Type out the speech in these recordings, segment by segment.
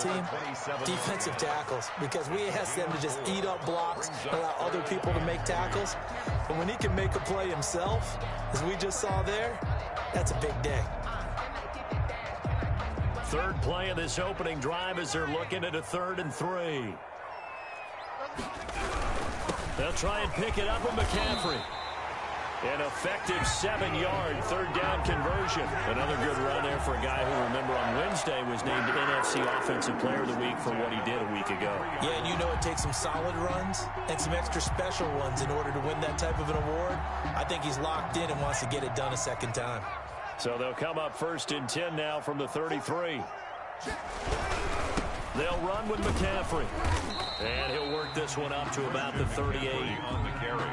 team? Defensive tackles, because we ask them to just eat up blocks, allow other people to make tackles. But when he can make a play himself, as we just saw there, that's a big day. Third play of this opening drive as they're looking at a 3rd and 3. They'll try and pick it up with McCaffrey. An effective 7-yard third down conversion. Another good run there for a guy who, remember, on Wednesday was named NFC Offensive Player of the Week for what he did a week ago. Yeah, and you know it takes some solid runs and some extra special ones in order to win that type of an award. I think he's locked in and wants to get it done a second time. So they'll come up 1st and 10 now from the 33. They'll run with McCaffrey. And he'll work this one up to about the 38. On the carry.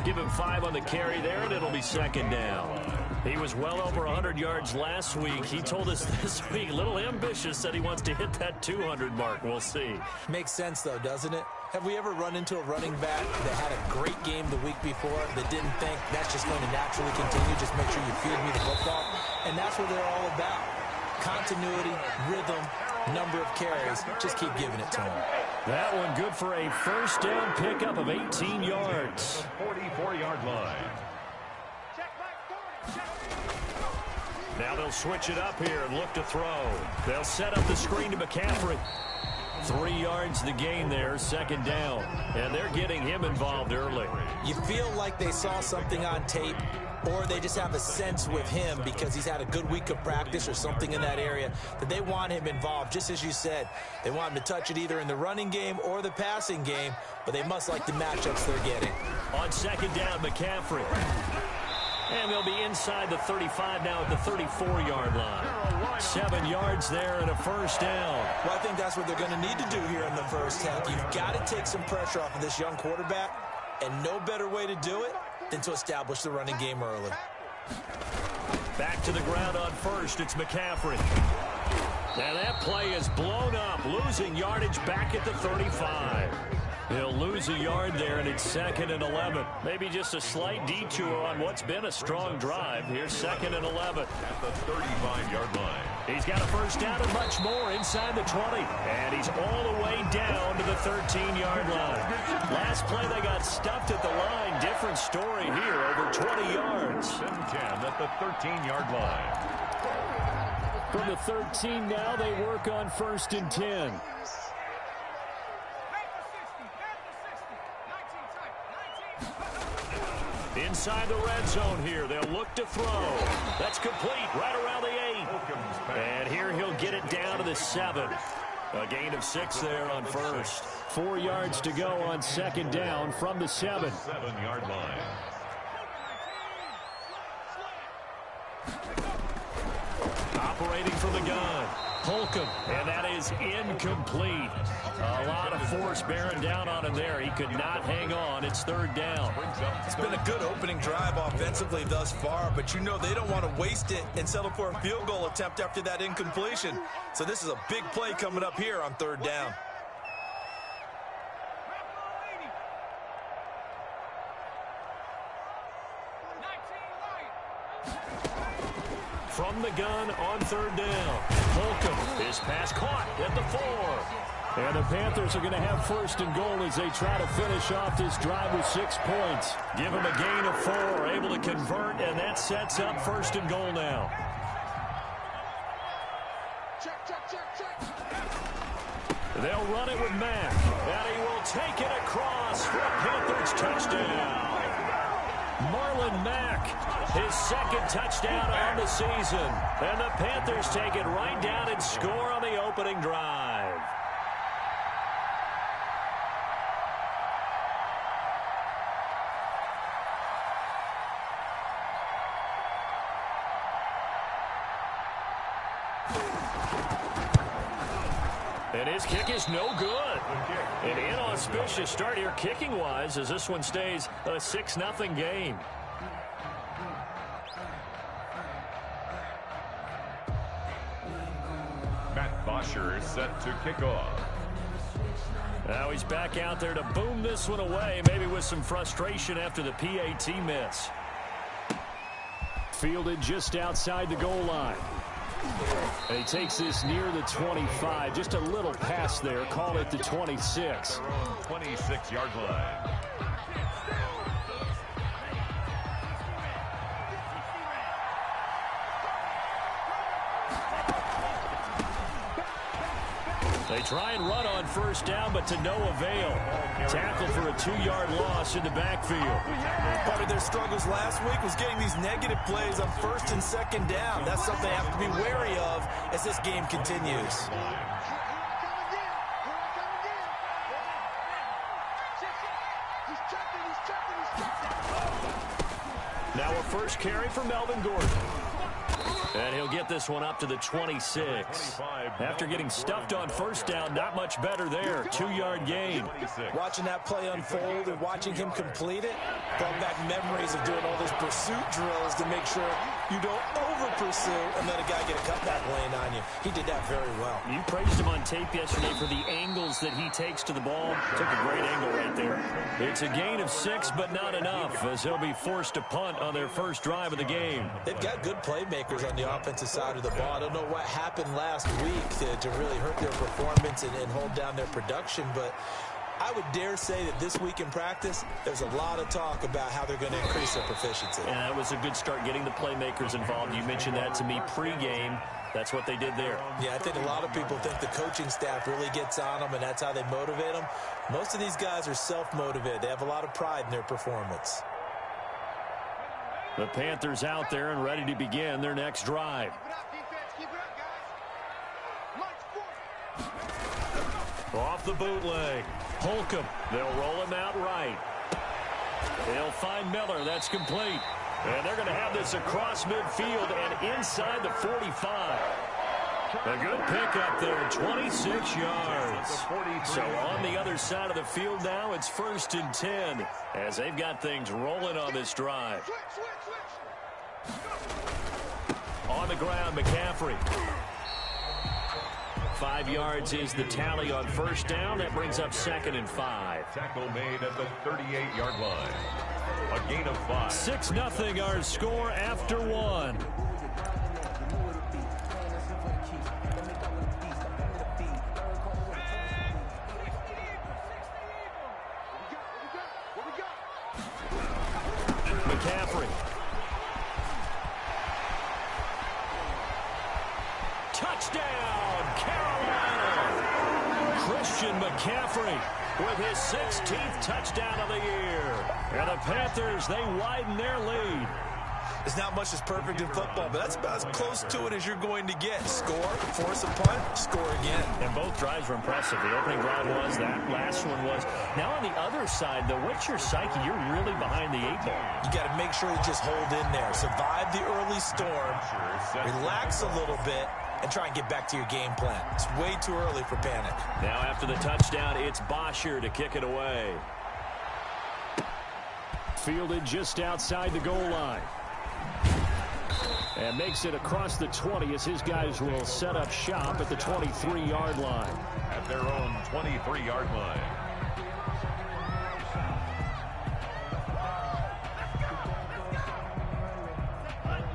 Give him 5 on the carry there, and it'll be 2nd down. He was well over 100 yards last week. He told us this week, a little ambitious, that he wants to hit that 200 mark. We'll see. Makes sense, though, doesn't it? Have we ever run into a running back that had a great game the week before that didn't think that's just going to naturally continue? Just make sure you feed me the football. And that's what they're all about. Continuity, rhythm, number of carries. Just keep giving it to him. That one good for a 1st down pickup of 18 yards. 44-yard line. Now they'll switch it up here and look to throw. They'll set up the screen to McCaffrey. 3 yards the gain there, 2nd down. And they're getting him involved early. You feel like they saw something on tape, or they just have a sense with him because he's had a good week of practice or something in that area that they want him involved. Just as you said, they want him to touch it either in the running game or the passing game, but they must like the matchups they're getting. On 2nd down, McCaffrey. And they'll be inside the 35 now at the 34-yard line. 7 yards there and a 1st down. Well, I think that's what they're going to need to do here in the first half. You've got to take some pressure off of this young quarterback, and no better way to do it than to establish the running game early. Back to the ground on 1st, it's McCaffrey. Now that play is blown up, losing yardage back at the 35. He'll lose a yard there, and it's 2nd and 11. Maybe just a slight detour on what's been a strong drive. Here's 2nd and 11. At the 35-yard line. He's got a 1st down and much more inside the 20. And he's all the way down to the 13-yard line. Last play, they got stuffed at the line. Different story here, over 20 yards. 10 at the 13-yard line. From the 13 now, they work on 1st and 10. Inside the red zone here. They'll look to throw. That's complete right around the 8. And here he'll get it down to the 7. A gain of 6 there on 1st. 4 yards to go on 2nd down from the 7. 7-yard line. Operating from the gun. Holcomb, and that is incomplete. A lot of force bearing down on him there. He could not hang on. It's 3rd down. It's been a good opening drive offensively thus far, but you know they don't want to waste it and settle for a field goal attempt after that incompletion. So this is a big play coming up here on 3rd down. From the gun on 3rd down. Holcomb, his pass caught at the 4. And the Panthers are going to have 1st and goal as they try to finish off this drive with 6 points. Give them a gain of 4, able to convert, and that sets up 1st and goal now. They'll run it with Mack, and he will take it across for a Panthers touchdown. Marlon Mack, his 2nd touchdown on the season. And the Panthers take it right down and score on the opening drive. And his kick is no good. An inauspicious start here kicking-wise as this one stays a 6-0 game. Matt Bosher is set to kick off. Now he's back out there to boom this one away, maybe with some frustration after the PAT miss. Fielded just outside the goal line. And he takes this near the 25. Just a little pass there. Call it the 26. 26-yard line. They try and run on first down, but to no avail. Tackle for a 2-yard loss in the backfield. Part of their struggles last week was getting these negative plays on first and second down. That's something they have to be wary of as this game continues. Now a first carry for Melvin Gordon. And he'll get this one up to the 26. After getting stuffed on first down, not much better there. 2-yard gain. Watching that play unfold and watching him complete it brought back memories of doing all those pursuit drills to make sure you don't over-pursue and let a guy get a cutback lane on you. He did that very well. You praised him on tape yesterday for the angles that he takes to the ball. Took a great angle right there. It's a gain of 6, but not enough, as he'll be forced to punt on their first drive of the game. They've got good playmakers on the offensive side of the ball. I don't know what happened last week to really hurt their performance and hold down their production, but I would dare say that this week in practice, there's a lot of talk about how they're going to increase their proficiency. And that was a good start, getting the playmakers involved. You mentioned that to me pregame. That's what they did there. Yeah, I think a lot of people think the coaching staff really gets on them, and that's how they motivate them. Most of these guys are self-motivated. They have a lot of pride in their performance. The Panthers out there and ready to begin their next drive. Off the bootleg. Holcomb. They'll roll him out right. They'll find Miller. That's complete. And they're going to have this across midfield and inside the 45. A good pickup there, 26 yards. So on the other side of the field now, it's 1st and 10 as they've got things rolling on this drive. On the ground, McCaffrey. 5 yards is the tally on first down. That brings up 2nd and 5. Tackle made at the 38-yard line. A gain of 5. 6-0 our score after 1. McCaffrey. Touchdown, Carolina! Christian McCaffrey with his 16th touchdown of the year. And the Panthers, they widen their lead. There's not much that's perfect in football, but that's about as close to it as you're going to get. Score, force a punt, score again. And both drives were impressive. The opening drive was, that last one was. Now on the other side, though, what's your psyche? You're really behind the 8 ball. You got to make sure you just hold in there. Survive the early storm, relax a little bit, and try and get back to your game plan. It's way too early for panic. Now after the touchdown, it's Bosher to kick it away. Fielded just outside the goal line. And makes it across the 20 as his guys will set up shop at the 23-yard line. At their own 23-yard line.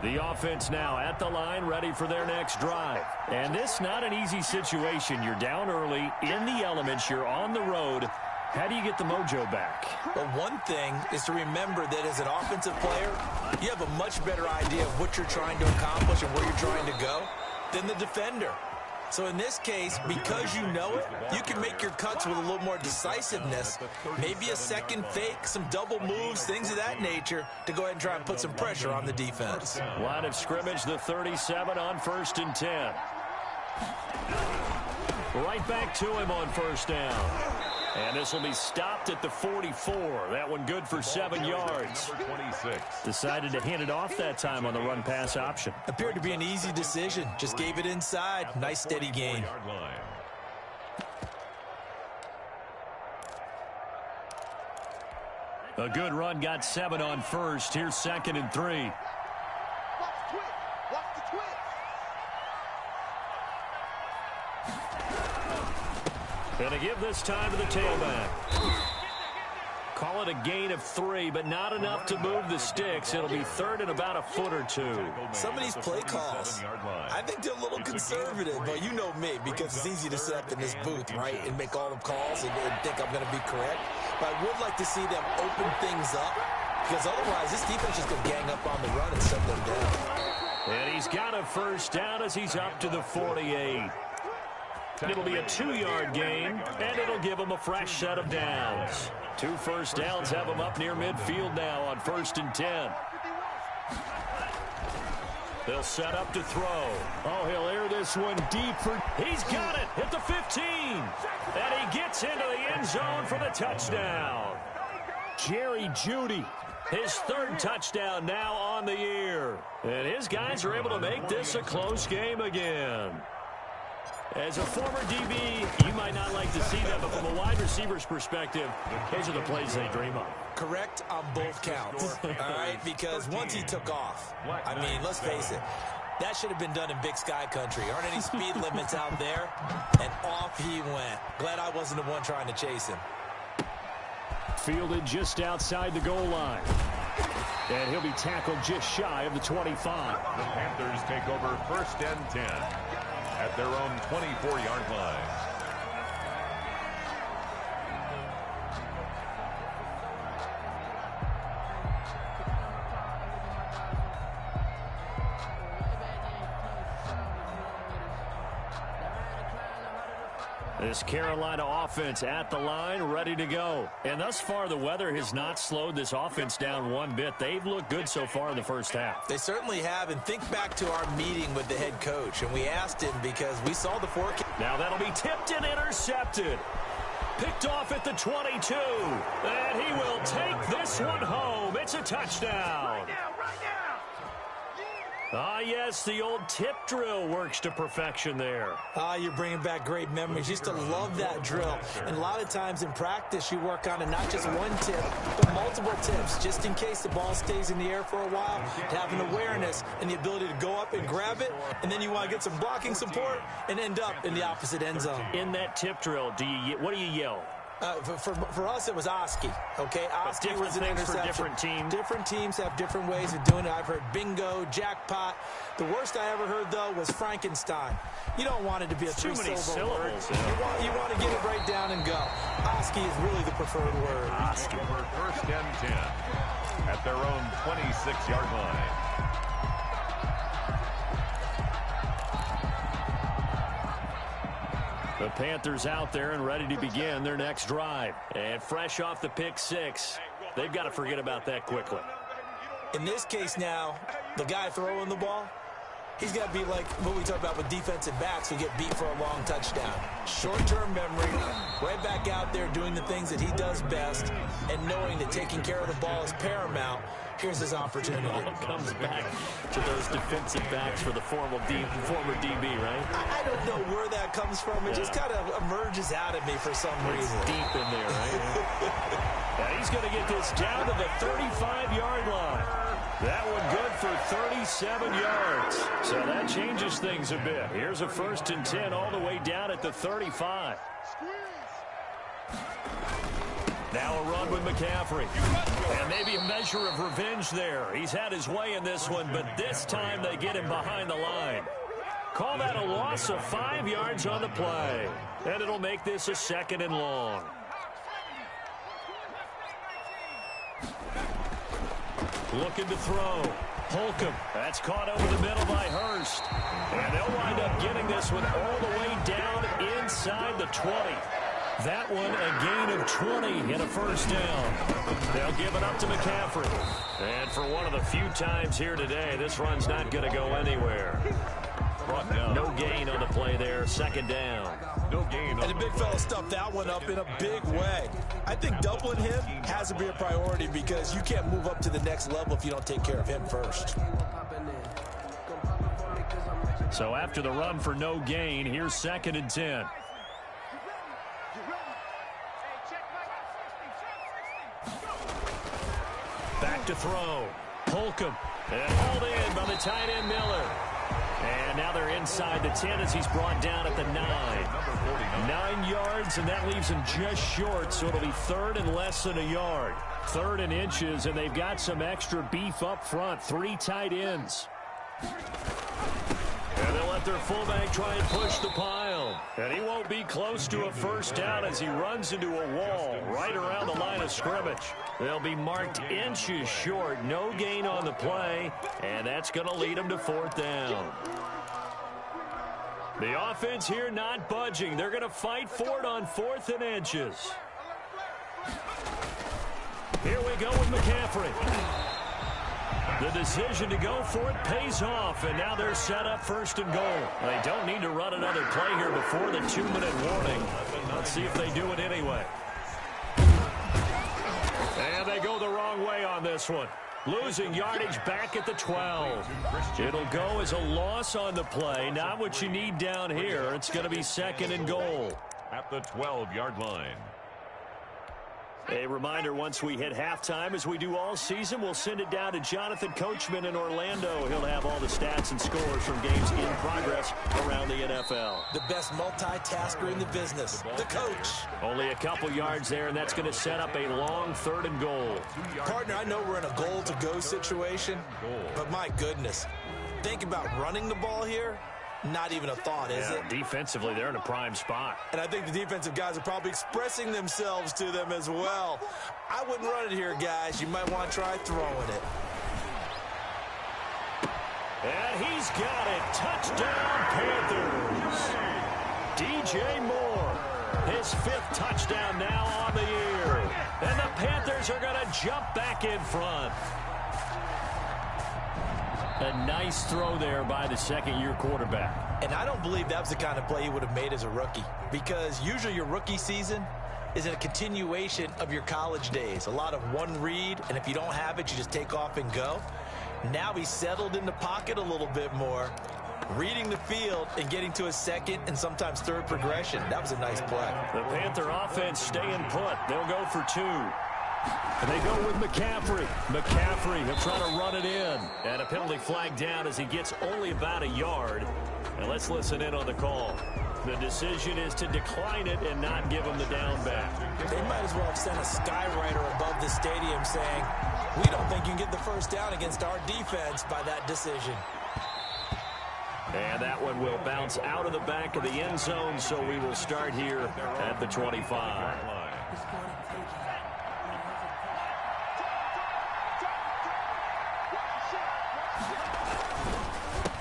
The offense now at the line, ready for their next drive. And this not an easy situation. You're down early, in the elements, you're on the road. How do you get the mojo back? Well, one thing is to remember that as an offensive player, you have a much better idea of what you're trying to accomplish and where you're trying to go than the defender. So in this case, because you know it, you can make your cuts with a little more decisiveness, maybe a second fake, some double moves, things of that nature, to go ahead and try and put some pressure on the defense. Line of scrimmage, the 37 on 1st and 10. Right back to him on first down. And this will be stopped at the 44. That one good for 7 yards. Number 26. Decided to hand it off that time on the run-pass option. Appeared to be an easy decision. Just gave it inside. Nice steady gain. Yard line. A good run, got 7 on first. Here's 2nd and 3. Going to give this time to the tailback. Call it a gain of 3, but not enough to move the sticks. It'll be third and about a foot or two. Some of these play calls, I think they're a little conservative, but you know me, because it's easy to sit up in this booth, right, and make all the calls and think I'm going to be correct. But I would like to see them open things up, because otherwise this defense is going to gang up on the run and shut them down. And he's got a first down as he's up to the 48. It'll be a 2-yard gain, and it'll give him a fresh set of downs. 2 first downs have him up near midfield now on 1st and 10. They'll set up to throw. Oh, he'll air this one deep for... He's got it at the 15. And he gets into the end zone for the touchdown. Jerry Jeudy, his 3rd touchdown now on the year. And his guys are able to make this a close game again. As a former DB, you might not like to see that, but from a wide receiver's perspective, those are the plays they dream of. Correct on both counts, all right? Because once he took off, I mean, let's face it, that should have been done in Big Sky Country. Aren't any speed limits out there? And off he went. Glad I wasn't the one trying to chase him. Fielded just outside the goal line. And he'll be tackled just shy of the 25. The Panthers take over 1st and 10. At their own 24-yard line. This Carolina offense at the line, ready to go. And thus far, the weather has not slowed this offense down one bit. They've looked good so far in the first half. They certainly have. And think back to our meeting with the head coach. And we asked him because we saw the forecast. Now that'll be tipped and intercepted. Picked off at the 22. And he will take this one home. It's a touchdown. Ah, yes, the old tip drill works to perfection there. Ah, you're bringing back great memories. Used to love that drill. And a lot of times in practice, you work on it, not just one tip, but multiple tips, just in case the ball stays in the air for a while, to have an awareness and the ability to go up and grab it, and then you want to get some blocking support and end up in the opposite end zone. In that tip drill, what do you yell? For us, it was Oski. Okay, Oski was an interception. For different teams. Different teams have different ways of doing it. I've heard bingo, jackpot. The worst I ever heard, though, was Frankenstein. You don't want it to be a three-syllable word. Yeah. You want to get it right down and go. Oski is really the preferred word. Oski over 1st and 10 at their own 26-yard line. The Panthers out there and ready to begin their next drive. And fresh off the pick 6, they've got to forget about that quickly. In this case now, the guy throwing the ball, he's got to be like what we talk about with defensive backs who get beat for a long touchdown. Short-term memory, right back out there doing the things that he does best, and knowing that taking care of the ball is paramount. Here's his opportunity. It all comes back to those defensive backs for the former DB, right? I don't know where that comes from. It just kind of emerges out of me for some reason. It's deep in there, right? And he's going to get this down to the 35-yard line. That one good for 37 yards. So that changes things a bit. Here's a 1st and 10 all the way down at the 35. Now a run with McCaffrey. And maybe a measure of revenge there. He's had his way in this one, but this time they get him behind the line. Call that a loss of 5 yards on the play. And it'll make this a 2nd and long. Looking to throw. Holcomb. That's caught over the middle by Hurst. And they'll wind up getting this one all the way down inside the 20. That one a gain of 20 and a first down. They'll give it up to McCaffrey. And for one of the few times here today, this run's not going to go anywhere. No gain on the play there. 2nd down. No gain. And the big fella stuffed that one up in a big way. I think doubling him has to be a priority because you can't move up to the next level if you don't take care of him first. So after the run for no gain, here's 2nd and 10. Back to throw. Holcomb. And hauled in by the tight end Miller. And now they're inside the 10 as he's brought down at the 9. 9 yards, and that leaves him just short, so it'll be third and less than a yard. Third and inches, and they've got some extra beef up front. 3 tight ends. And they'll let their fullback try and push the pile. And he won't be close to a first down as he runs into a wall right around the line of scrimmage. They'll be marked inches short. No gain on the play, and that's going to lead them to fourth down. The offense here not budging. They're going to fight for it on 4th and inches. Here we go with McCaffrey. The decision to go for it pays off, and now they're set up 1st and goal. They don't need to run another play here before the 2-minute warning. Let's see if they do it anyway. And they go the wrong way on this one. Losing yardage back at the 12. It'll go as a loss on the play. Not what you need down here. It's going to be 2nd and goal. At the 12-yard line. A reminder, once we hit halftime, as we do all season, we'll send it down to Jonathan Coachman in Orlando. He'll have all the stats and scores from games in progress around the NFL. The best multitasker in the business, the coach. Only a couple yards there, and that's going to set up a long 3rd and goal. Partner, I know we're in a goal-to-go situation, but my goodness, think about running the ball here. Not even a thought, is it? Defensively, they're in a prime spot. And I think the defensive guys are probably expressing themselves to them as well. I wouldn't run it here, guys. You might want to try throwing it. And he's got it. Touchdown, Panthers. DJ Moore, his 5th touchdown now on the year. And the Panthers are going to jump back in front. A nice throw there by the 2nd-year quarterback. And I don't believe that was the kind of play he would have made as a rookie, because usually your rookie season is a continuation of your college days. A lot of one read, and if you don't have it, you just take off and go. Now he's settled in the pocket a little bit more, reading the field and getting to a 2nd and sometimes 3rd progression. That was a nice play. The Panther offense staying put. They'll go for 2. And they go with McCaffrey. McCaffrey, he'll try to run it in. And a penalty flag down as he gets only about a yard. And let's listen in on the call. The decision is to decline it and not give him the down back. They might as well have sent a skywriter above the stadium saying, we don't think you can get the first down against our defense by that decision. And that one will bounce out of the back of the end zone, so we will start here at the 25.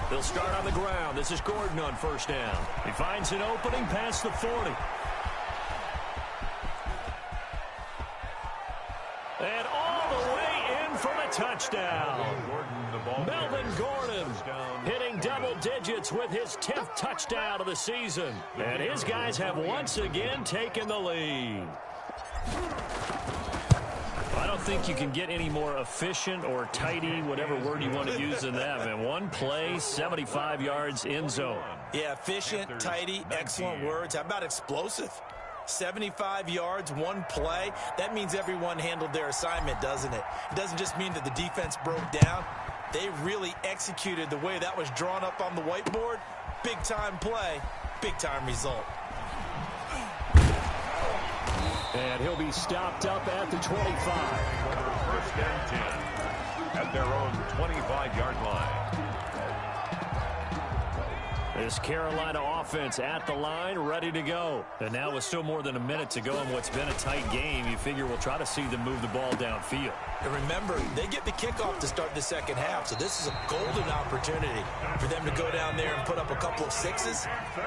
They'll start on the ground. This is Gordon on 1st down. He finds an opening past the 40. And all the way in for the touchdown. Melvin Gordon hitting double digits with his 10th touchdown of the season. And his guys have once again taken the lead. I don't think you can get any more efficient or tidy, whatever word you want to use in that. And one play, 75 yards in zone. Yeah, efficient, tidy, excellent words. How about explosive? 75 yards, one play. That means everyone handled their assignment, doesn't it? It doesn't just mean that the defense broke down. They really executed the way that was drawn up on the whiteboard. Big-time play, big-time result. And he'll be stopped up at the 25. 1st and 10 at their own 25-yard line. This Carolina offense at the line, ready to go. And now with still more than a minute to go in what's been a tight game, you figure we'll try to see them move the ball downfield. And remember, they get the kickoff to start the 2nd half, so this is a golden opportunity for them to go down there and put up a couple of 6s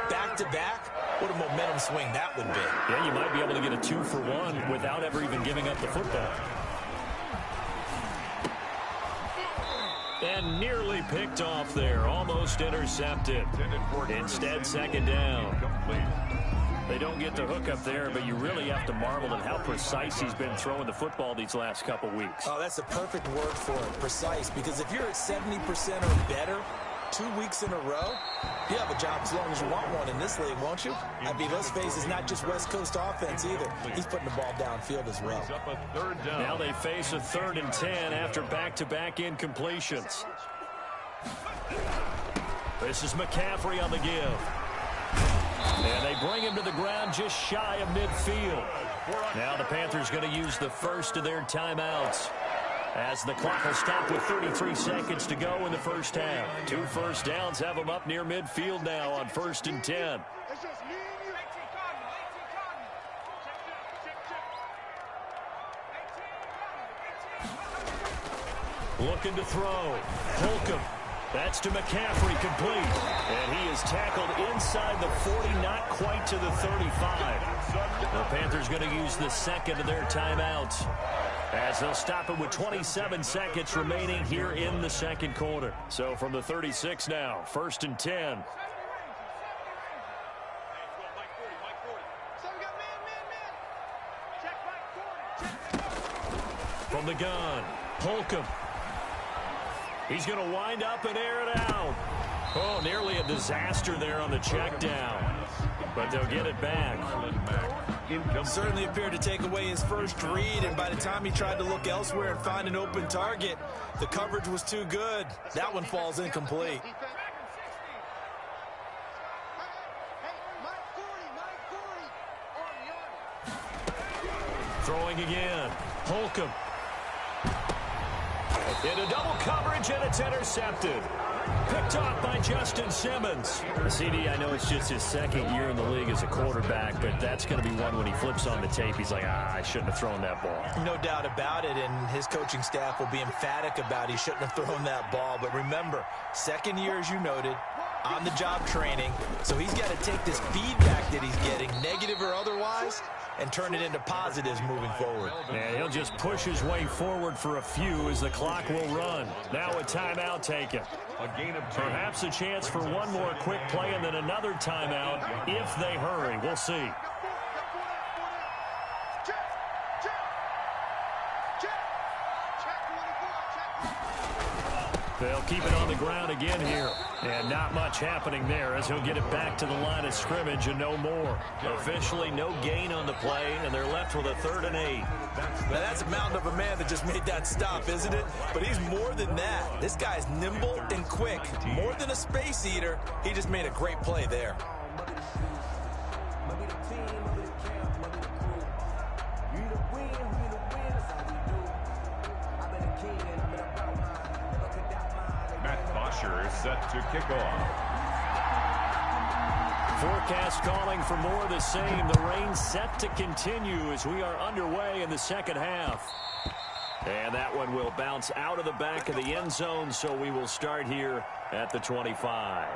back-to-back. What a momentum swing that would be. Yeah, you might be able to get a 2-for-1 without ever even giving up the football. And nearly picked off there, almost intercepted. Instead, 2nd down. They don't get the hook up there, but you really have to marvel at how precise he's been throwing the football these last couple weeks. Oh, that's the perfect word for it, precise, because if you're at 70% or better 2 weeks in a row, you have a job as long as you want one in this league, won't you? I mean, let's face it, it's not just West Coast offense either. He's putting the ball downfield as well. Now they face a 3rd and 10 after back-to-back incompletions. This is McCaffrey on the give. And they bring him to the ground just shy of midfield. Now the Panthers going to use the first of their timeouts, as the clock will stop with 33 seconds to go in the first half. 2 first downs have them up near midfield now on 1st and 10. Looking to throw. Holcomb. That's to McCaffrey, complete. And he is tackled inside the 40, not quite to the 35. The Panthers going to use the second of their timeouts, as they'll stop it with 27 seconds remaining here in the second quarter. So from the 36 now, 1st and 10. From the gun, Holcomb. He's going to wind up and air it out. Oh, nearly a disaster there on the check down. But they'll get it back. Certainly appeared to take away his first read, and by the time he tried to look elsewhere and find an open target, the coverage was too good. That one falls incomplete. Throwing again. Holcomb. Into double coverage, and it's intercepted. Picked off by Justin Simmons. CD, I know it's just his second year in the league as a quarterback, but that's going to be one when he flips on the tape. He's like, I shouldn't have thrown that ball. No doubt about it, and his coaching staff will be emphatic about he shouldn't have thrown that ball. But remember, second year, as you noted, on-the-job training, so he's got to take this feedback that he's getting, negative or otherwise, and turn it into positives moving forward. Yeah, he'll just push his way forward for a few as the clock will run. Now a timeout taken. Perhaps a chance for one more quick play and then another timeout if they hurry. We'll see. They'll keep it on the ground again here. And not much happening there, as he'll get it back to the line of scrimmage and no more. Officially no gain on the play, and they're left with a 3rd and 8. Now that's a mountain of a man that just made that stop, isn't it? But he's more than that. This guy's nimble and quick. More than a space eater, he just made a great play there. Set to kick off. Forecast calling for more of the same. The rain set to continue as we are underway in the second half. And that one will bounce out of the back of the end zone, so we will start here at the 25.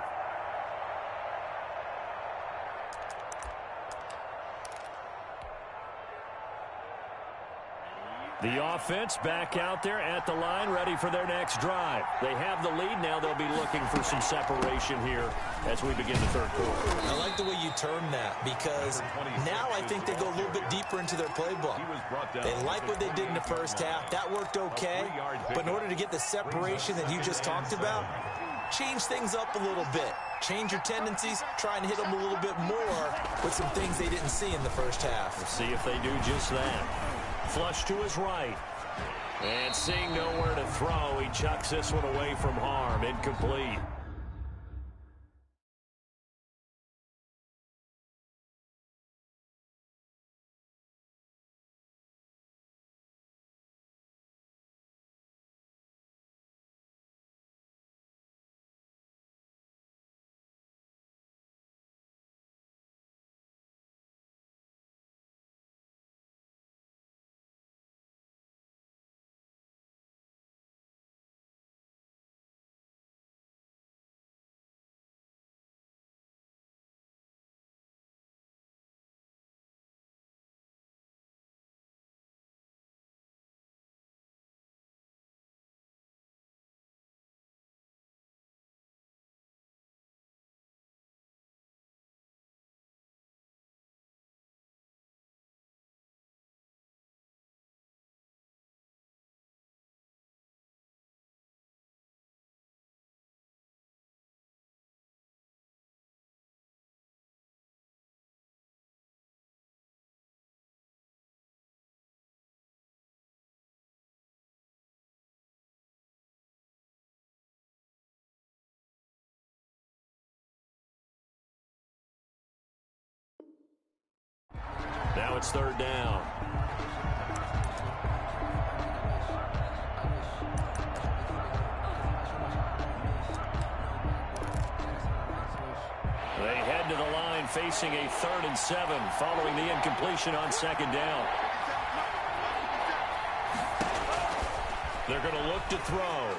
The offense back out there at the line, ready for their next drive. They have the lead. Now they'll be looking for some separation here as we begin the third quarter. I like the way you term that, because now I think they go a little bit deeper into their playbook. They like what they did in the first half. That worked okay. But in order to get the separation that you just talked about, change things up a little bit. Change your tendencies, try and hit them a little bit more with some things they didn't see in the first half. We'll see if they do just that. Flush to his right. And seeing nowhere to throw, he chucks this one away from harm. Incomplete. Now it's third down. They head to the line facing a 3rd and 7 following the incompletion on second down. They're going to look to throw.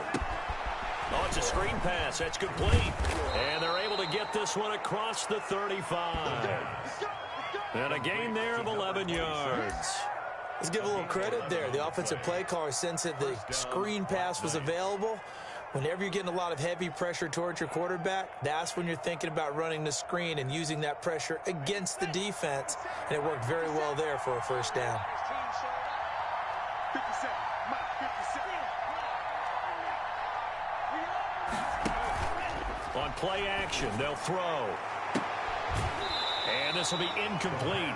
Oh, it's a screen pass. That's complete. And they're able to get this one across the 35. And a gain there of 11 yards. Let's give a little credit there. The offensive play caller sensed that the screen pass was available. Whenever you're getting a lot of heavy pressure towards your quarterback, that's when you're thinking about running the screen and using that pressure against the defense. And it worked very well there for a first down. On play action, they'll throw. And this will be incomplete.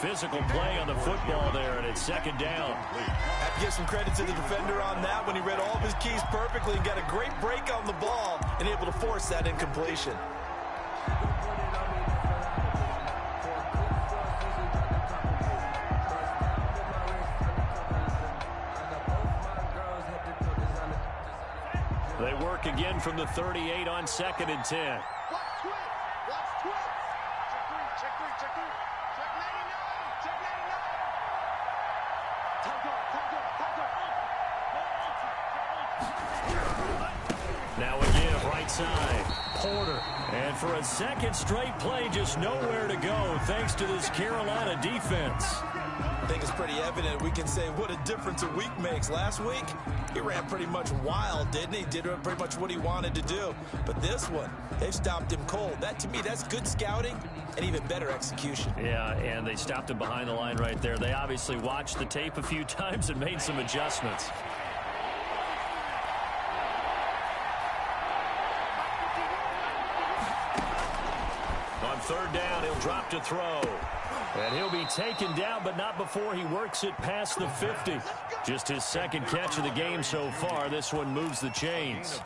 Physical play on the football there, and it's second down. Have to give some credit to the defender on that when he read all of his keys perfectly and got a great break on the ball and able to force that incompletion. They work again from the 38 on 2nd and 10. Now again, right side, Porter. And for a second straight play, just nowhere to go thanks to this Carolina defense. I think it's pretty evident. We can say what a difference a week makes. Last week, he ran pretty much wild, didn't he? Did pretty much what he wanted to do. But this one, they've stopped him cold. That, to me, that's good scouting and even better execution. Yeah, and they stopped him behind the line right there. They obviously watched the tape a few times and made some adjustments. On third down, he'll drop to throw. And he'll be taken down, but not before he works it past the 50. Just his second catch of the game so far. This one moves the chains.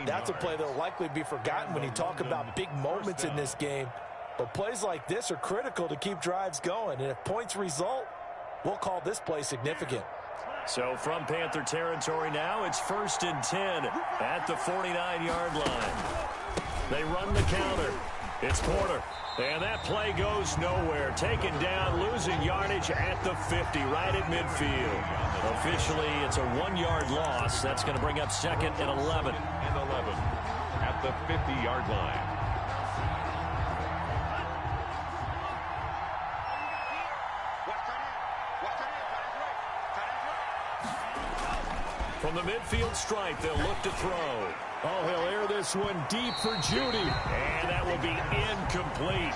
That's a play that will likely be forgotten when you talk about big moments in this game. But plays like this are critical to keep drives going. And if points result, we'll call this play significant. So from Panther territory now, it's 1st and 10 at the 49-yard line. They run the counter. It's Porter. And that play goes nowhere. Taken down, losing yardage at the 50, right at midfield. Officially, it's a 1-yard loss. That's going to bring up 2nd and 11. At the 50-yard line. From the midfield stripe, they'll look to throw. Oh, he'll air this one deep for Judy. And that will be incomplete.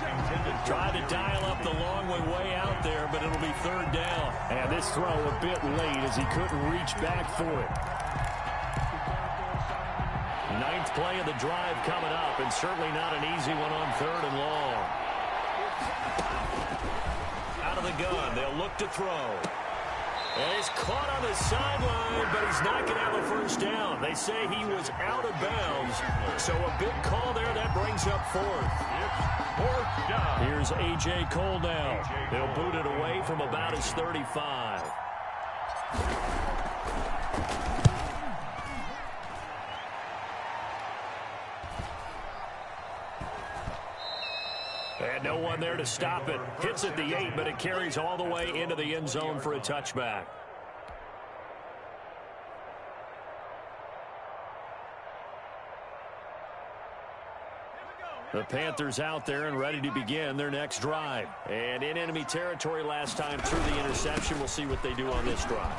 Tried to dial up the long way out there, but it'll be third down. And this throw a bit late as he couldn't reach back for it. 9th play of the drive coming up, and certainly not an easy one on 3rd and long. Out of the gun, they'll look to throw. And he's caught on the sideline, but he's not going to have a first down. They say he was out of bounds. So a big call there. That brings up 4th. Down. Here's A.J. Cole now. They'll boot it away from about his 35. And no one there to stop it. Hits at the 8, but it carries all the way into the end zone for a touchback. The Panthers out there and ready to begin their next drive. And in enemy territory last time through the interception. We'll see what they do on this drive.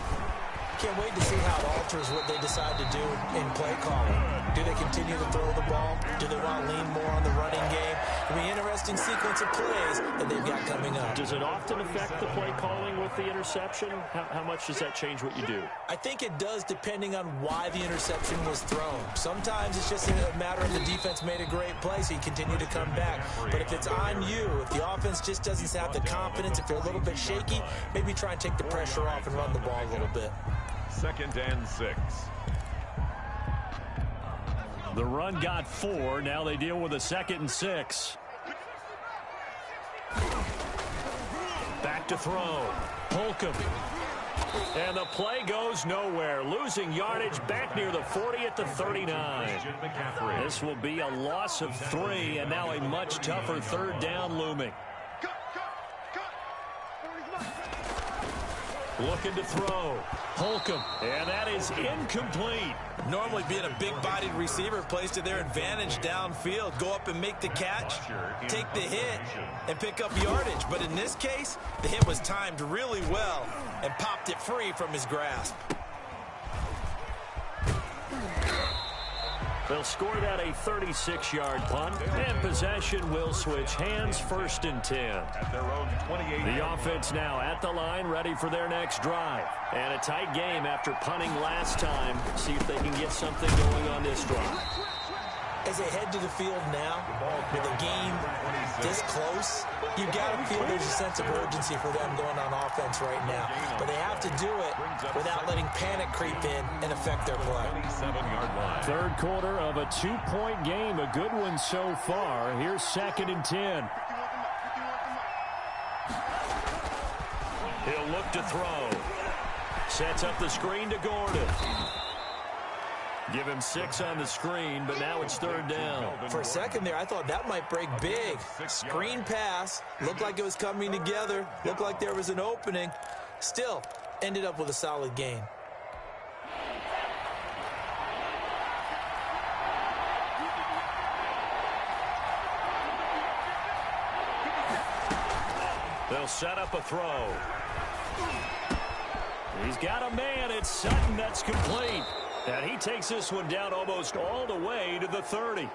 Can't wait to see how it alters what they decide to do in play calling. Do they continue to throw the ball? Do they want to lean more on the running game? It'll be an interesting sequence of plays that they've got coming up. Does it often affect the play calling with the interception? How much does that change what you do? I think it does, depending on why the interception was thrown. Sometimes it's just a matter of the defense made a great play, so you continue to come back. But if it's on you, if the offense just doesn't have the confidence, if they're a little bit shaky, maybe try and take the pressure off and run the ball a little bit. 2nd and 6. The run got 4. Now they deal with a 2nd and 6. Back to throw. Holcomb. And the play goes nowhere. Losing yardage back near the 40 at the 39. This will be a loss of 3, and now a much tougher third down looming. Looking to throw. Holcomb. And that is incomplete. Normally being a big-bodied receiver plays to their advantage downfield. Go up and make the catch, take the hit, and pick up yardage. But in this case, the hit was timed really well and popped it free from his grasp. They'll score that a 36-yard punt, and possession will switch hands, 1st and 10. At their own 28. The offense now at the line, ready for their next drive. And a tight game after punting last time. See if they can get something going on this drive. As they head to the field now, with the game this close, you got to feel there's a sense of urgency for them going on offense right now. But they have to do it without letting panic creep in and affect their play. 27-yard line. Third quarter of a 2-point game, a good one so far. Here's 2nd and 10. He'll look to throw. Sets up the screen to Gordon. Give him 6 on the screen, but now it's 3rd down. For a second there, I thought that might break big. Screen pass. Looked like it was coming together. Looked like there was an opening. Still, ended up with a solid gain. They'll set up a throw. He's got a man. It's Sutton. That's complete. And he takes this one down almost all the way to the 30.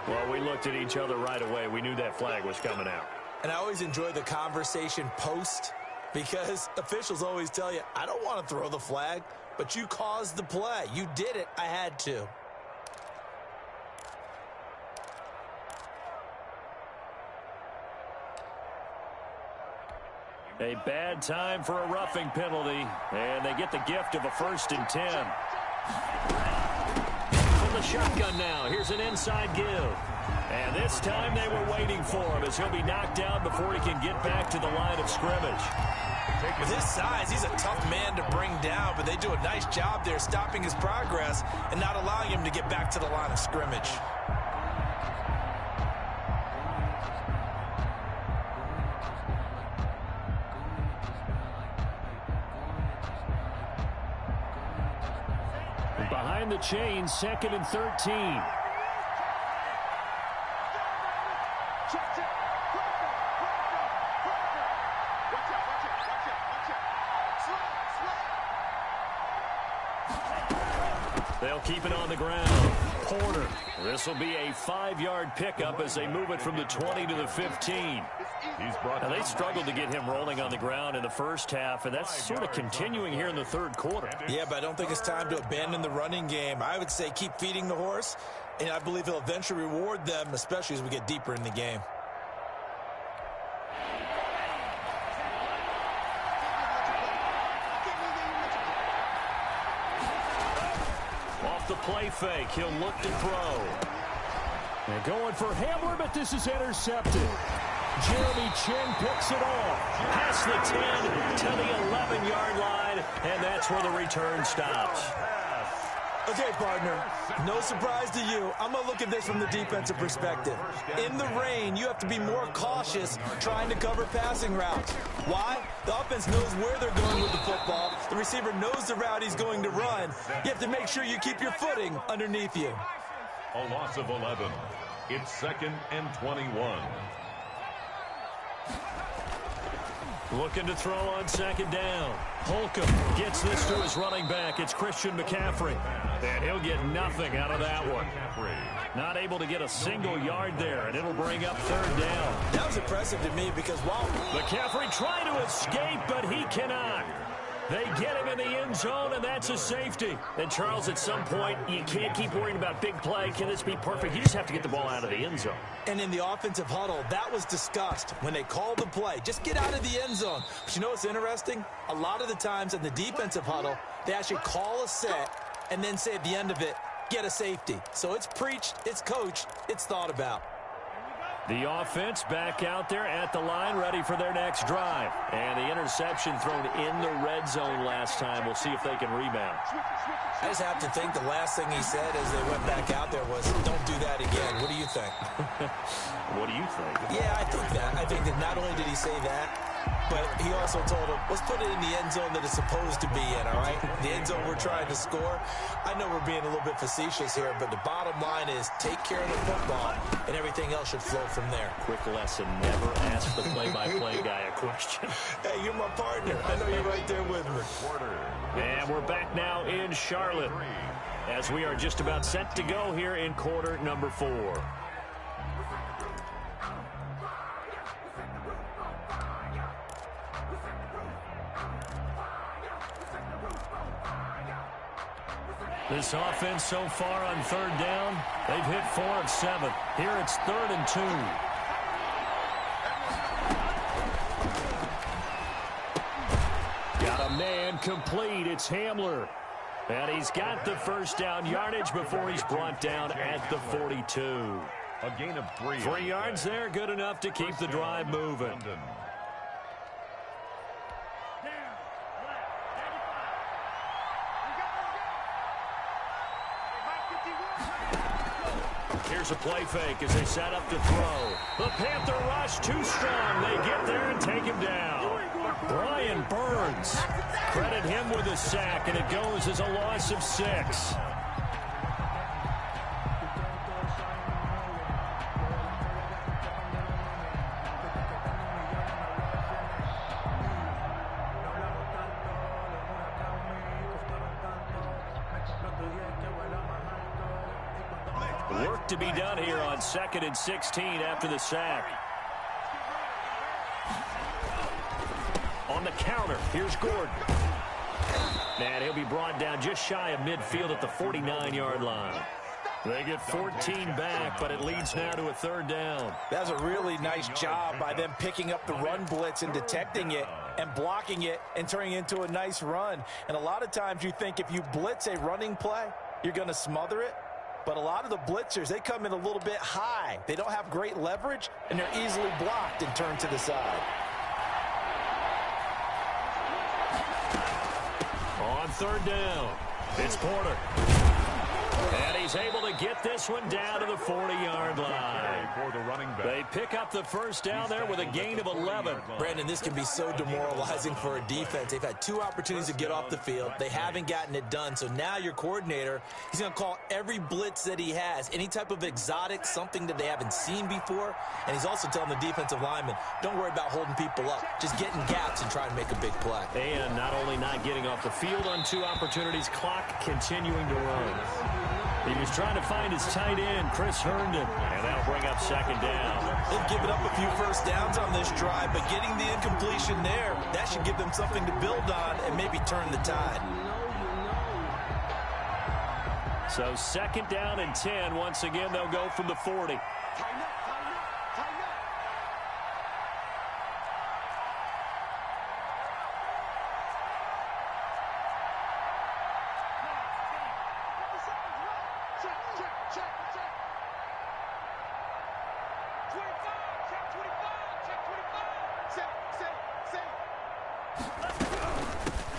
Well, we looked at each other right away. We knew that flag was coming out. And I always enjoy the conversation post because officials always tell you, I don't want to throw the flag, but you caused the play. You did it. I had to. A bad time for a roughing penalty, and they get the gift of a 1st and 10. From the shotgun now, here's an inside give. And this time they were waiting for him as he'll be knocked down before he can get back to the line of scrimmage. With his size, he's a tough man to bring down, but they do a nice job there stopping his progress and not allowing him to get back to the line of scrimmage. Behind the chains, 2nd and 13. They'll keep it on the ground. Porter. This will be a 5-yard pickup as they move it from the 20 to the 15. Now, they struggled to get him rolling on the ground in the first half, and that's sort of continuing here in the third quarter. Yeah, but I don't think it's time to abandon the running game. I would say keep feeding the horse, and I believe he'll eventually reward them, especially as we get deeper in the game. Off the play fake, he'll look to throw. And going for Hamler, but this is intercepted. Jeremy Chin picks it off. Past the 10 to the 11-yard line, and that's where the return stops. Okay, partner, no surprise to you. I'm going to look at this from the defensive perspective. In the rain, you have to be more cautious trying to cover passing routes. Why? The offense knows where they're going with the football. The receiver knows the route he's going to run. You have to make sure you keep your footing underneath you. A loss of 11. It's 2nd and 21. Looking to throw on 2nd down. Holcomb gets this to his running back. It's Christian McCaffrey. And he'll get nothing out of that one. Not able to get a single yard there, and it'll bring up 3rd down. That was impressive to me because, wow. McCaffrey trying to escape, but he cannot. They get him in the end zone, and that's a safety. And, Charles, at some point, you can't keep worrying about big play. Can this be perfect? You just have to get the ball out of the end zone. And in the offensive huddle, that was discussed when they called the play. Just get out of the end zone. But you know what's interesting? A lot of the times in the defensive huddle, they actually call a set and then say at the end of it, get a safety. So it's preached, it's coached, it's thought about. The offense back out there at the line, ready for their next drive. And the interception thrown in the red zone last time. We'll see if they can rebound. I just have to think the last thing he said as they went back out there was, don't do that again. What do you think? What do you think? Yeah, I think that. I think that not only did he say that, but he also told him, let's put it in the end zone that it's supposed to be in, all right? The end zone we're trying to score. I know we're being a little bit facetious here, but the bottom line is take care of the football, and everything else should flow from there. Quick lesson, never ask the play-by-play guy a question. Hey, you're my partner. I know you're right there with me. And we're back now in Charlotte as we are just about set to go here in quarter number 4. This offense so far on third down, they've hit 4 of 7. Here it's 3rd and 2. Got a man complete. It's Hamler. And he's got the first down yardage before he's brought down at the 42. A gain of 3. 3 yards there, good enough to keep the drive moving. Here's a play fake as they set up to throw. The Panther rush too strong. They get there and take him down. Brian Burns. Credit him with a sack, and it goes as a loss of 6. Work to be done here on 2nd and 16 after the sack. On the counter, here's Gordon. And he'll be brought down just shy of midfield at the 49-yard line. They get 14 back, but it leads now to a 3rd down. That's a really nice job by them picking up the run blitz and detecting it and blocking it and turning it into a nice run. And a lot of times you think if you blitz a running play, you're going to smother it. But a lot of the blitzers, they come in a little bit high. They don't have great leverage, and they're easily blocked and turned to the side. On 3rd down, it's Porter. And he's able to get this one down to the 40-yard line. For the running back. They pick up the first down there with a gain of 11. Brandon, this can be so demoralizing for a defense. They've had 2 opportunities to get off the field. They haven't gotten it done. So now your coordinator, he's going to call every blitz that he has, any type of exotic, something that they haven't seen before. And he's also telling the defensive lineman, don't worry about holding people up. Just get in gaps and try to make a big play. And not only not getting off the field on 2 opportunities, clock continuing to run. He was trying to find his tight end, Chris Herndon, and that'll bring up 2nd down. They've given up a few first downs on this drive, but getting the incompletion there, that should give them something to build on and maybe turn the tide. So 2nd down and 10. Once again, they'll go from the 40.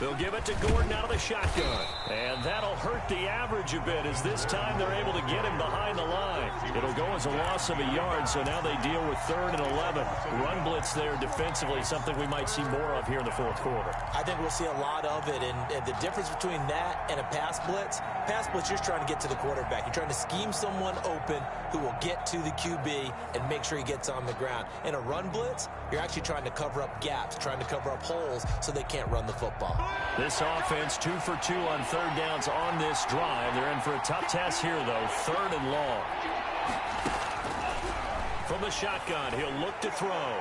They'll give it to Gordon out of the shotgun. And that'll hurt the average a bit as this time they're able to get him behind the line. It'll go as a loss of a yard, so now they deal with 3rd and 11. Run blitz there defensively, something we might see more of here in the 4th quarter. I think we'll see a lot of it, and the difference between that and a pass blitz, you're just trying to get to the quarterback. You're trying to scheme someone open who will get to the QB and make sure he gets on the ground. In a run blitz, you're actually trying to cover up gaps, trying to cover up holes so they can't run the football. This offense 2 for 2 on 3rd downs on this drive. They're in for a tough task here, though. 3rd and long. From the shotgun, he'll look to throw.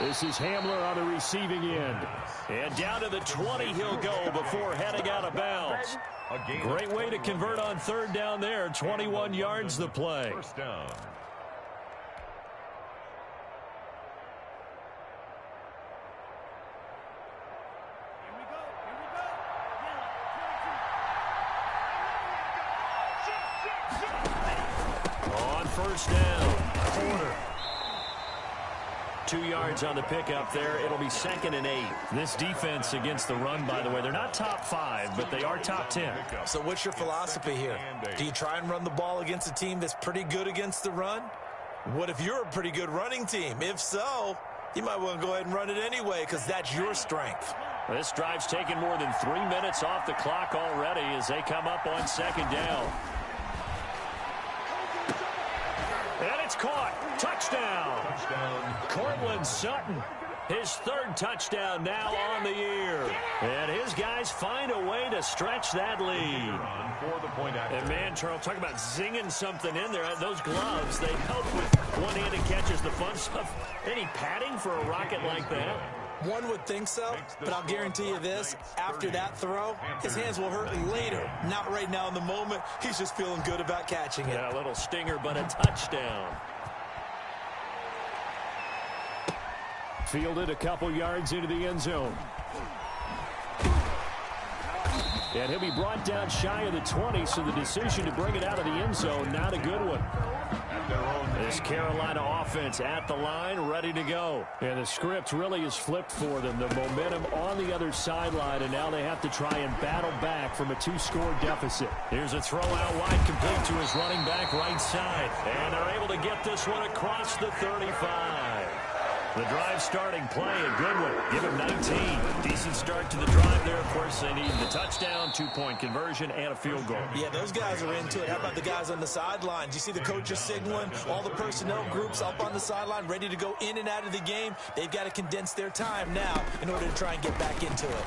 This is Hamler on the receiving end. And down to the 20 he'll go before heading out of bounds. Great way to convert on 3rd down there. 21 yards the play. First down. On 1st down, Porter. 2 yards on the pickup there. It'll be 2nd and 8. This defense against the run, by the way, they're not top 5, but they are top 10. So what's your philosophy here? Do you try and run the ball against a team that's pretty good against the run? What if you're a pretty good running team? If so, you might want to go ahead and run it anyway because that's your strength. This drive's taken more than 3 minutes off the clock already as they come up on 2nd down. And it's caught. Touchdown. Cortland Sutton. His 3rd touchdown now on the year. And his guys find a way to stretch that lead. And man, Charles, talk about zinging something in there. Those gloves, they help with one-handed catches, the fun stuff. Any padding for a rocket like that? One would think so, but I'll guarantee you this. After that throw, his hands will hurt later. Not right now in the moment. He's just feeling good about catching it. Yeah, a little stinger, but a touchdown. Fielded a couple yards into the end zone. And he'll be brought down shy of the 20, so the decision to bring it out of the end zone, not a good one. This Carolina offense at the line, ready to go. And the script really is flipped for them. The momentum on the other sideline, and now they have to try and battle back from a 2-score deficit. Here's a throw out wide, complete to his running back right side. And they're able to get this one across the 35. The drive starting play, a good one. Give him 19. Decent start to the drive there. Of course, they need the touchdown, 2-point conversion, and a field goal. Yeah, those guys are into it. How about the guys on the sidelines? You see the coaches signaling, all the personnel groups up on the sideline, ready to go in and out of the game. They've got to condense their time now in order to try and get back into it.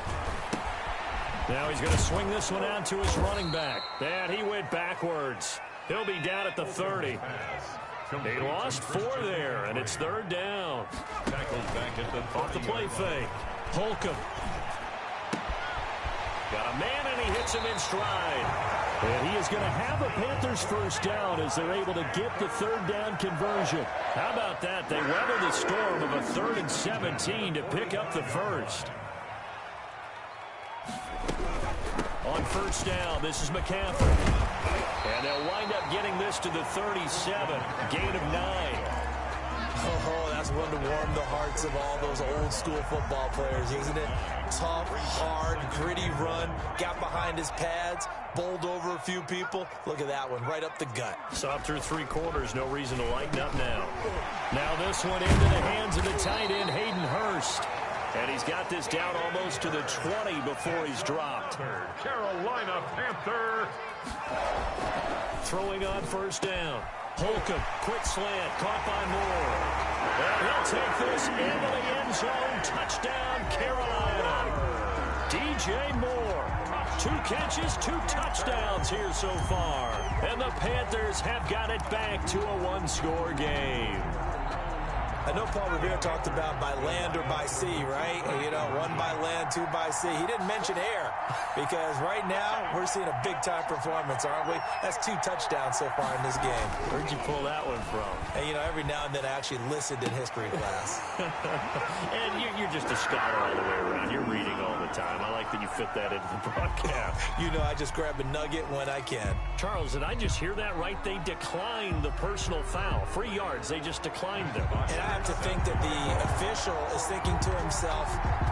Now he's going to swing this one out to his running back. And he went backwards. He'll be down at the 30. They lost 4 there, and it's 3rd down. Off the play fake. Holcomb. Got a man, and he hits him in stride. And he is going to have a Panthers first down as they're able to get the 3rd down conversion. How about that? They weather the storm of a 3rd and 17 to pick up the first. On first down, this is McCaffrey. And they'll wind up getting this to the 37. Gain of 9. Oh, that's one to warm the hearts of all those old school football players, isn't it? Tough, hard, gritty run. Got behind his pads, bowled over a few people. Look at that one, right up the gut. Soft through 3 quarters, no reason to lighten up now. Now this one into the hands of the tight end, Hayden Hurst. And he's got this down almost to the 20 before he's dropped. Carolina Panther. Throwing on first down. Holcomb, quick slant, caught by Moore. And he'll take this into the end zone. Touchdown, Carolina. DJ Moore. 2 catches, 2 touchdowns here so far. And the Panthers have got it back to a 1-score game. I know Paul Revere talked about by land or by sea, right? You know, 1 by land, 2 by sea. He didn't mention air because right now we're seeing a big-time performance, aren't we? That's 2 touchdowns so far in this game. Where'd you pull that one from? And, you know, every now and then I actually listened in history class. And you're just a scholar all the way around. You're reading all the time. I like that you fit that into the broadcast. You know, I just grab a nugget when I can. Charles, did I just hear that right? They declined the personal foul. 3 yards, they just declined them. And I have to think that the official is thinking to himself,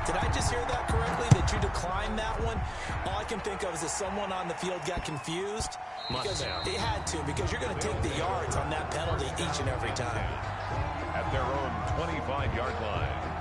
did I just hear that correctly, that you declined that one? All I can think of is that someone on the field got confused. Because it had to, because you're going to take the yards on that penalty each and every time. At their own 25-yard line.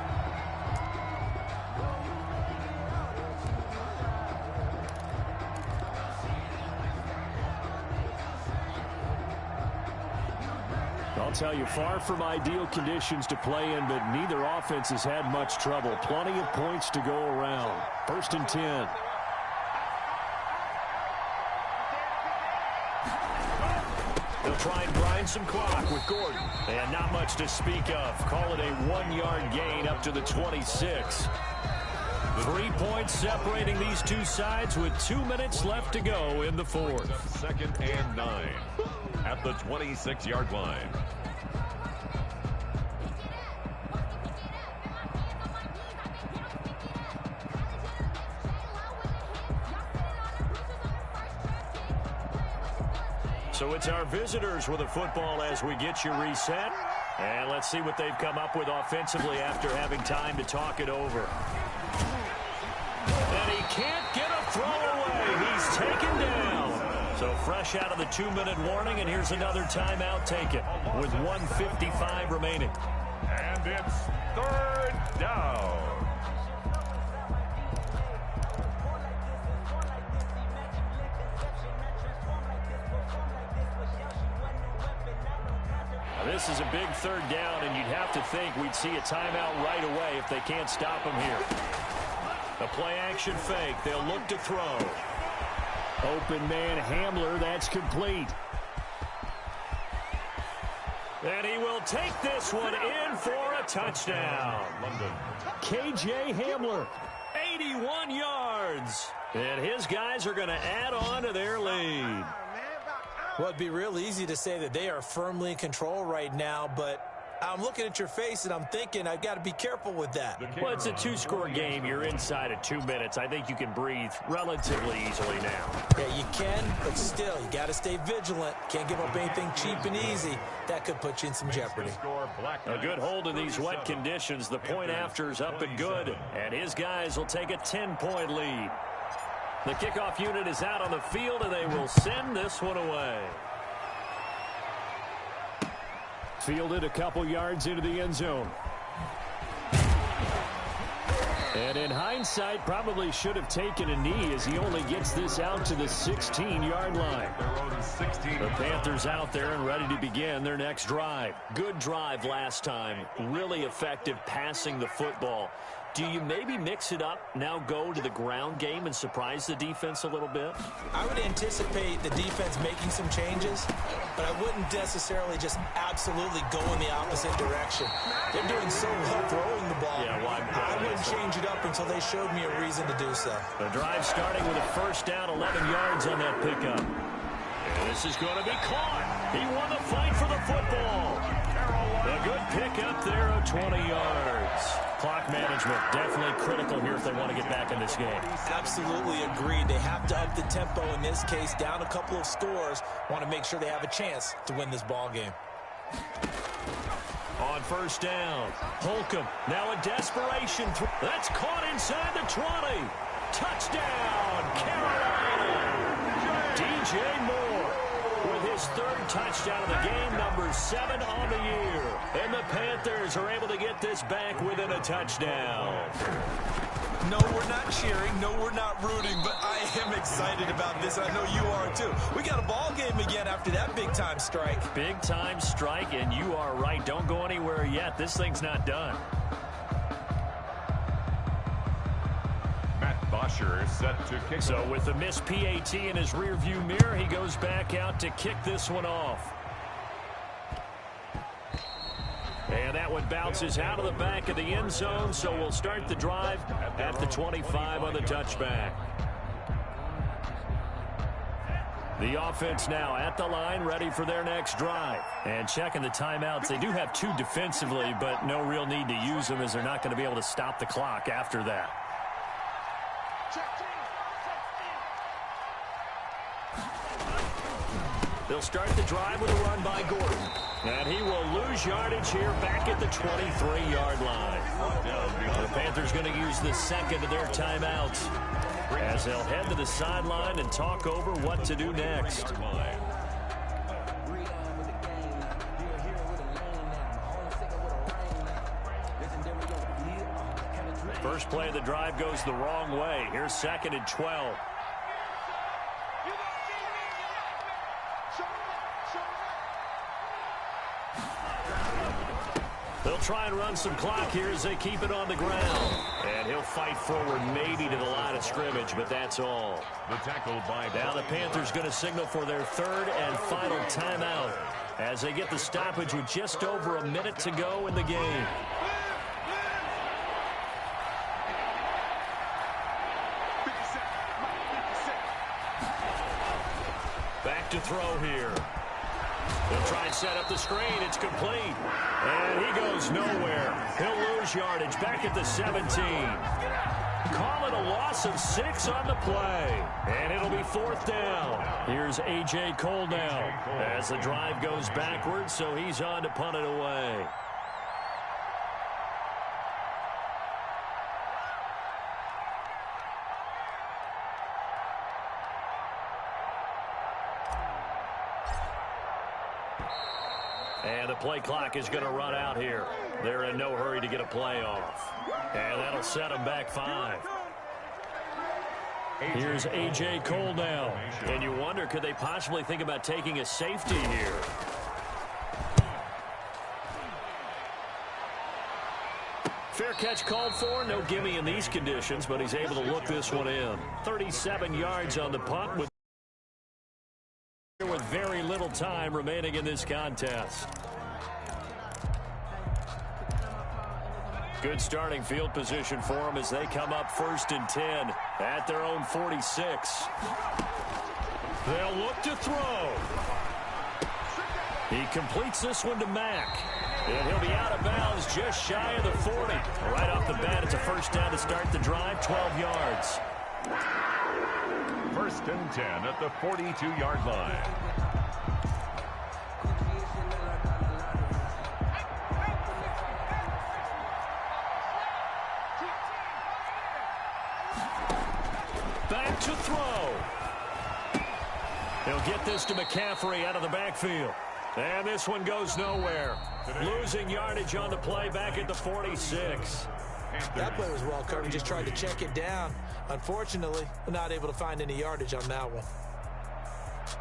I'll tell you, far from ideal conditions to play in, but neither offense has had much trouble. Plenty of points to go around. 1st and 10. They'll try and grind some clock with Gordon. And not much to speak of. Call it a 1-yard gain up to the 26. 3 points separating these two sides with 2 minutes left to go in the 4th. 2nd and 9 at the 26-yard line. So it's our visitors with a football as we get you reset. And let's see what they've come up with offensively after having time to talk it over. And he can't get a throw away. He's taken down. So fresh out of the 2-minute warning, and here's another timeout taken with 1:55 remaining. And it's third down. This is a big third down, and you'd have to think we'd see a timeout right away if they can't stop him here. A play-action fake. They'll look to throw. Open man Hamler. That's complete. And he will take this one in for a touchdown. K.J. Hamler, 81 yards. And his guys are going to add on to their lead. Well, it'd be real easy to say that they are firmly in control right now, but I'm looking at your face and I'm thinking I've got to be careful with that. Well, it's a 2-score game. You're inside of 2 minutes. I think you can breathe relatively easily now. Yeah, you can, but still, you got to stay vigilant. Can't give up anything cheap and easy. That could put you in some jeopardy. A good hold in these wet conditions. The point after's up and good, and his guys will take a 10-point lead. The kickoff unit is out on the field, and they will send this one away. Fielded a couple yards into the end zone. And in hindsight, probably should have taken a knee as he only gets this out to the 16-yard line. The Panthers out there and ready to begin their next drive. Good drive last time. Really effective passing the football. Do you maybe mix it up, now go to the ground game and surprise the defense a little bit? I would anticipate the defense making some changes, but I wouldn't necessarily just absolutely go in the opposite direction. They're doing so well throwing the ball. Yeah, well, I wouldn't change it up until they showed me a reason to do so. The drive starting with a first down, 11 yards on that pickup. And this is going to be caught. He won the fight for the football. A good pickup there of 20 yards. Clock management definitely critical here if they want to get back in this game. Absolutely agreed. They have to up the tempo in this case, down a couple of scores. Want to make sure they have a chance to win this ball game. On first down, Holcomb now a desperation throw. That's caught inside the 20. Touchdown, Carolina. DJ Moore with his third touchdown of the game, number 7 on the year. And the Panthers are able to get this back within a touchdown. No, we're not cheering. No, we're not rooting, but I am excited about this. I know you are too. We got a ball game again after that big-time strike. Big-time strike, and you are right. Don't go anywhere yet. This thing's not done. Bosher is set to kick. So with the missed PAT in his rearview mirror, he goes back out to kick this one off. And that one bounces out of the back of the end zone, so we'll start the drive at the 25 on the touchback. The offense now at the line, ready for their next drive. And checking the timeouts. They do have 2 defensively, but no real need to use them as they're not going to be able to stop the clock after that. They'll start the drive with a run by Gordon. And he will lose yardage here back at the 23-yard line. The Panthers going to use the second of their timeouts as they'll head to the sideline and talk over what to do next. First play of the drive goes the wrong way. Here's 2nd and 12. They'll try and run some clock here as they keep it on the ground. And he'll fight forward maybe to the line of scrimmage, but that's all. The tackle by now the Panthers going to signal for their 3rd and final timeout as they get the stoppage with just over a minute to go in the game. Back to throw here. They'll try and set up the screen. It's complete. And he goes nowhere. He'll lose yardage back at the 17. Call it a loss of 6 on the play. And it'll be 4th down. Here's A.J. Cole now as the drive goes backwards, so he's on to punt it away. And the play clock is going to run out here. They're in no hurry to get a play off. And that'll set them back 5. Here's A.J. Cole now. And you wonder, could they possibly think about taking a safety here? Fair catch called for. No gimme in these conditions, but he's able to look this one in. 37 yards on the punt with very little time remaining in this contest. Good starting field position for them as they come up 1st and 10 at their own 46. They'll look to throw. He completes this one to Mack. And he'll be out of bounds just shy of the 40. Right off the bat, it's a 1st down to start the drive, 12 yards. 1st and 10 at the 42-yard line. Back to throw. He'll get this to McCaffrey out of the backfield. And this one goes nowhere. Losing yardage on the play back at the 46. That play was well covered. Just tried to check it down. Unfortunately, not able to find any yardage on that one.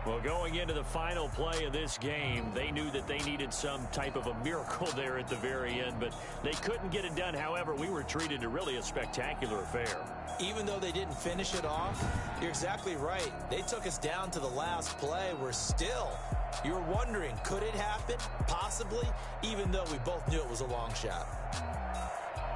Well, going into the final play of this game, they knew that they needed some type of a miracle there at the very end, but they couldn't get it done. However, we were treated to really a spectacular affair. Even though they didn't finish it off, you're exactly right. They took us down to the last play. We're still, you're wondering, could it happen? Possibly, even though we both knew it was a long shot.